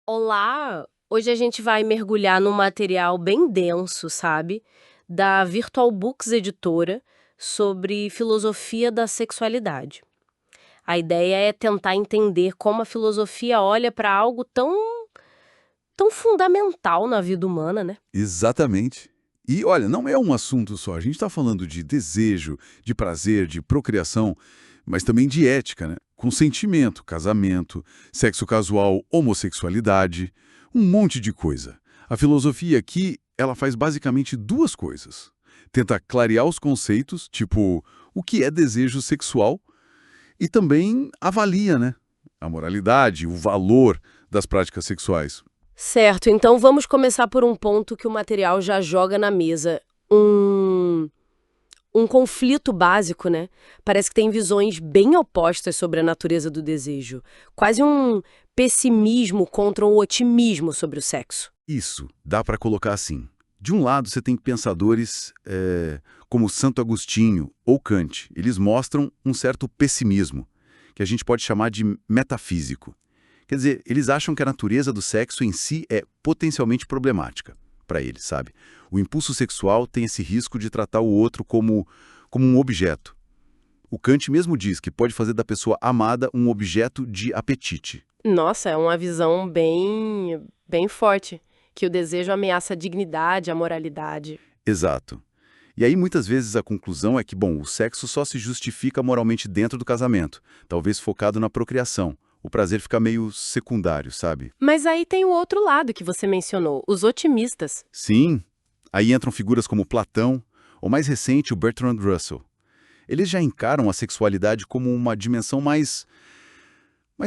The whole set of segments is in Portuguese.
Olá! Hoje a gente vai mergulhar num material bem denso, sabe? Da Virtual Books Editora, sobre filosofia da sexualidade. A ideia é tentar entender como a filosofia olha para algo tão fundamental na vida humana, né? Exatamente. E olha, não é um assunto só. A gente está falando de desejo, de prazer, de procriação, mas também de ética, né? Consentimento, casamento, sexo casual, homossexualidade, um monte de coisa. A filosofia aqui, ela faz basicamente duas coisas. Tenta clarear os conceitos, tipo, o que é desejo sexual, e também avalia, né? A moralidade, o valor das práticas sexuais. Certo, então vamos começar por um ponto que o material já joga na mesa. Um conflito básico, né? Parece que tem visões bem opostas sobre a natureza do desejo. Quase um pessimismo contra um otimismo sobre o sexo. Isso, dá para colocar assim. De um lado, você tem pensadores como Santo Agostinho ou Kant. Eles mostram um certo pessimismo, que a gente pode chamar de metafísico. Quer dizer, eles acham que a natureza do sexo em si é potencialmente problemática para eles, sabe? O impulso sexual tem esse risco de tratar o outro como um objeto. O Kant mesmo diz que pode fazer da pessoa amada um objeto de apetite. Nossa, é uma visão bem forte, que o desejo ameaça a dignidade, a moralidade. Exato. E aí, muitas vezes, a conclusão é que, bom, o sexo só se justifica moralmente dentro do casamento, talvez focado na procriação. O prazer fica meio secundário, sabe? Mas aí tem o outro lado que você mencionou, os otimistas. Sim, aí entram figuras como Platão, ou mais recente, o Bertrand Russell. Eles já encaram a sexualidade como uma dimensão mais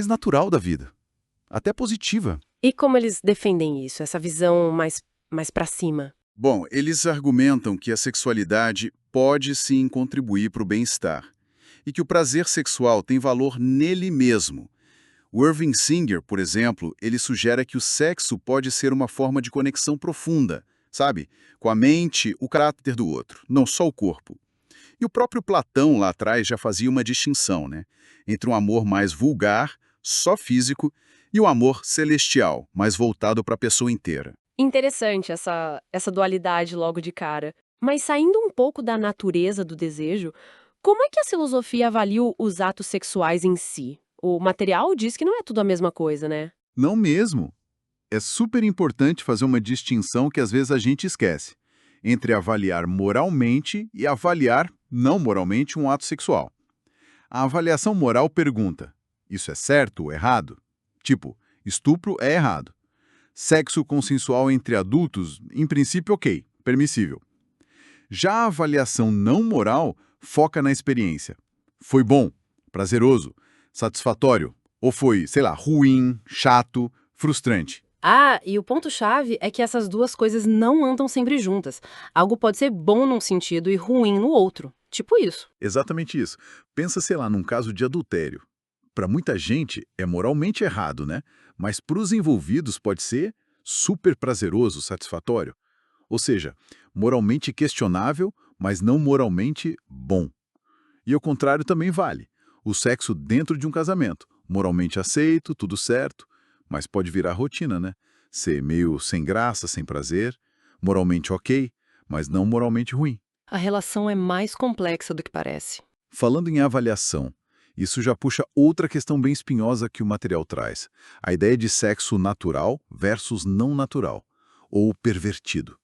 natural da vida, até positiva. E como eles defendem isso, essa visão mais para cima? Bom, eles argumentam que a sexualidade pode sim contribuir para o bem-estar e que o prazer sexual tem valor nele mesmo. O Irving Singer, por exemplo, ele sugere que o sexo pode ser uma forma de conexão profunda, sabe? Com a mente, o caráter do outro, não só o corpo. E o próprio Platão lá atrás já fazia uma distinção, né? Entre um amor mais vulgar, só físico, e o amor celestial, mais voltado para a pessoa inteira. Interessante essa dualidade logo de cara. Mas saindo um pouco da natureza do desejo, como é que a filosofia avalia os atos sexuais em si? O material diz que não é tudo a mesma coisa, né? Não mesmo. É super importante fazer uma distinção que às vezes a gente esquece, entre avaliar moralmente e avaliar não moralmente um ato sexual. A avaliação moral pergunta: isso é certo ou errado? Tipo, estupro é errado. Sexo consensual entre adultos, em princípio, ok, permissível. Já a avaliação não moral foca na experiência. Foi bom, prazeroso, satisfatório, ou foi, sei lá, ruim, chato, frustrante. Ah, e o ponto-chave é que essas duas coisas não andam sempre juntas. Algo pode ser bom num sentido e ruim no outro. Tipo isso. Exatamente isso. Pensa, sei lá, num caso de adultério. Para muita gente é moralmente errado, né? Mas para os envolvidos pode ser super prazeroso, satisfatório. Ou seja, moralmente questionável, mas não moralmente bom. E o contrário também vale. O sexo dentro de um casamento, moralmente aceito, tudo certo, mas pode virar rotina, né? Ser meio sem graça, sem prazer, moralmente ok, mas não moralmente ruim. A relação é mais complexa do que parece. Falando em avaliação, isso já puxa outra questão bem espinhosa que o material traz. A ideia de sexo natural versus não natural, ou pervertido.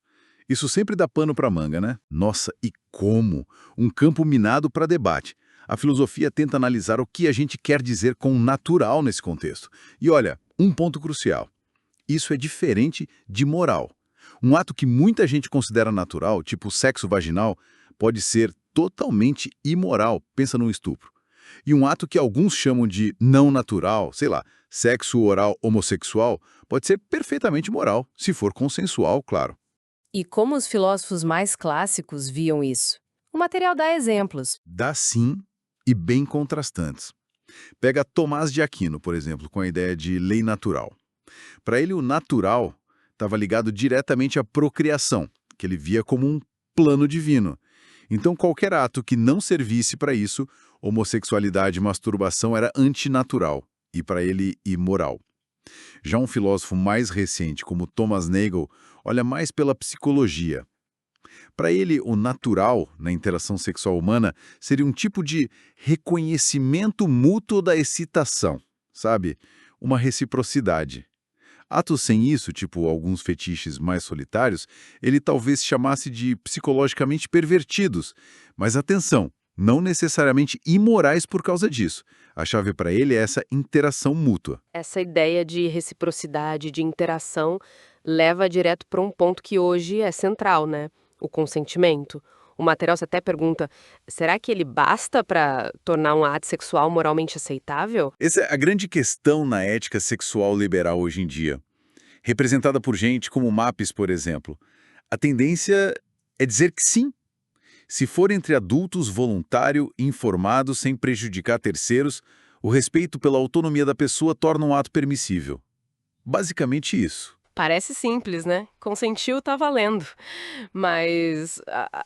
Isso sempre dá pano para manga, né? Nossa, e como? Um campo minado para debate. A filosofia tenta analisar o que a gente quer dizer com natural nesse contexto. E olha, um ponto crucial. Isso é diferente de moral. Um ato que muita gente considera natural, tipo sexo vaginal, pode ser totalmente imoral, pensa num estupro. E um ato que alguns chamam de não natural, sei lá, sexo oral homossexual, pode ser perfeitamente moral, se for consensual, claro. E como os filósofos mais clássicos viam isso? O material dá exemplos. Dá sim e bem contrastantes. Pega Tomás de Aquino, por exemplo, com a ideia de lei natural. Para ele, o natural estava ligado diretamente à procriação, que ele via como um plano divino. Então, qualquer ato que não servisse para isso, homossexualidade e masturbação era antinatural e, para ele, imoral. Já um filósofo mais recente, como Thomas Nagel, olha mais pela psicologia. Para ele, o natural na interação sexual humana seria um tipo de reconhecimento mútuo da excitação, sabe? Uma reciprocidade. Atos sem isso, tipo alguns fetiches mais solitários, ele talvez chamasse de psicologicamente pervertidos. Mas atenção, não necessariamente imorais por causa disso. A chave para ele é essa interação mútua. Essa ideia de reciprocidade, de interação, leva direto para um ponto que hoje é central, né? O consentimento. O material você até pergunta, será que ele basta para tornar um ato sexual moralmente aceitável? Essa é a grande questão na ética sexual liberal hoje em dia, representada por gente como Mapes, por exemplo. A tendência é dizer que sim. Se for entre adultos, voluntário, informado, sem prejudicar terceiros, o respeito pela autonomia da pessoa torna um ato permissível. Basicamente isso. Parece simples, né? Consentiu, tá valendo. Mas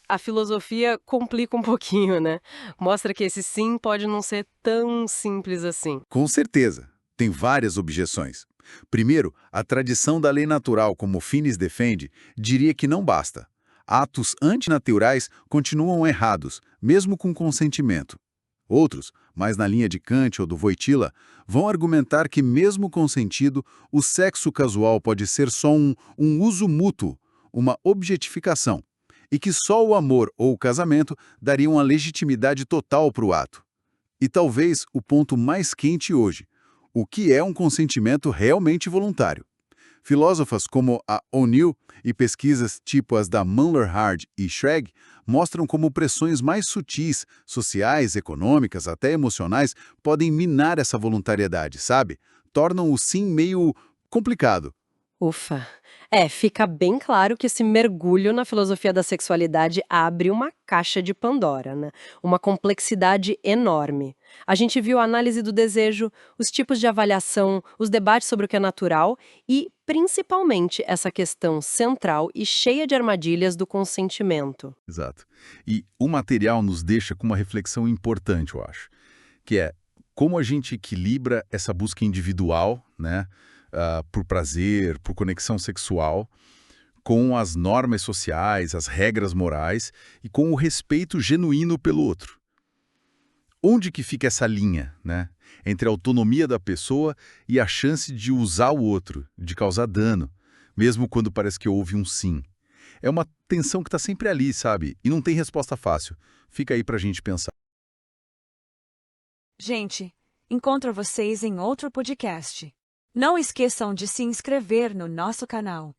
a filosofia complica um pouquinho, né? Mostra que esse sim pode não ser tão simples assim. Com certeza, tem várias objeções. Primeiro, a tradição da lei natural, como Finis defende, diria que não basta. Atos antinaturais continuam errados, mesmo com consentimento. Outros, mais na linha de Kant ou do Wojtyla, vão argumentar que, mesmo consentido, o sexo casual pode ser só um uso mútuo, uma objetificação, e que só o amor ou o casamento dariam a legitimidade total para o ato. E talvez o ponto mais quente hoje, o que é um consentimento realmente voluntário. Filósofas como a O'Neill e pesquisas tipo as da Munler-Hard e Schrag mostram como pressões mais sutis, sociais, econômicas, até emocionais, podem minar essa voluntariedade, sabe? Tornam o sim meio complicado. Ufa. Fica bem claro que esse mergulho na filosofia da sexualidade abre uma caixa de Pandora, né? Uma complexidade enorme. A gente viu a análise do desejo, os tipos de avaliação, os debates sobre o que é natural e, principalmente, essa questão central e cheia de armadilhas do consentimento. Exato. E o material nos deixa com uma reflexão importante, eu acho, que é como a gente equilibra essa busca individual, né, por prazer, por conexão sexual, com as normas sociais, as regras morais e com o respeito genuíno pelo outro. Onde que fica essa linha, né, entre a autonomia da pessoa e a chance de usar o outro, de causar dano, mesmo quando parece que houve um sim? É uma tensão que está sempre ali, sabe? E não tem resposta fácil. Fica aí pra gente pensar. Gente, encontro vocês em outro podcast. Não esqueçam de se inscrever no nosso canal.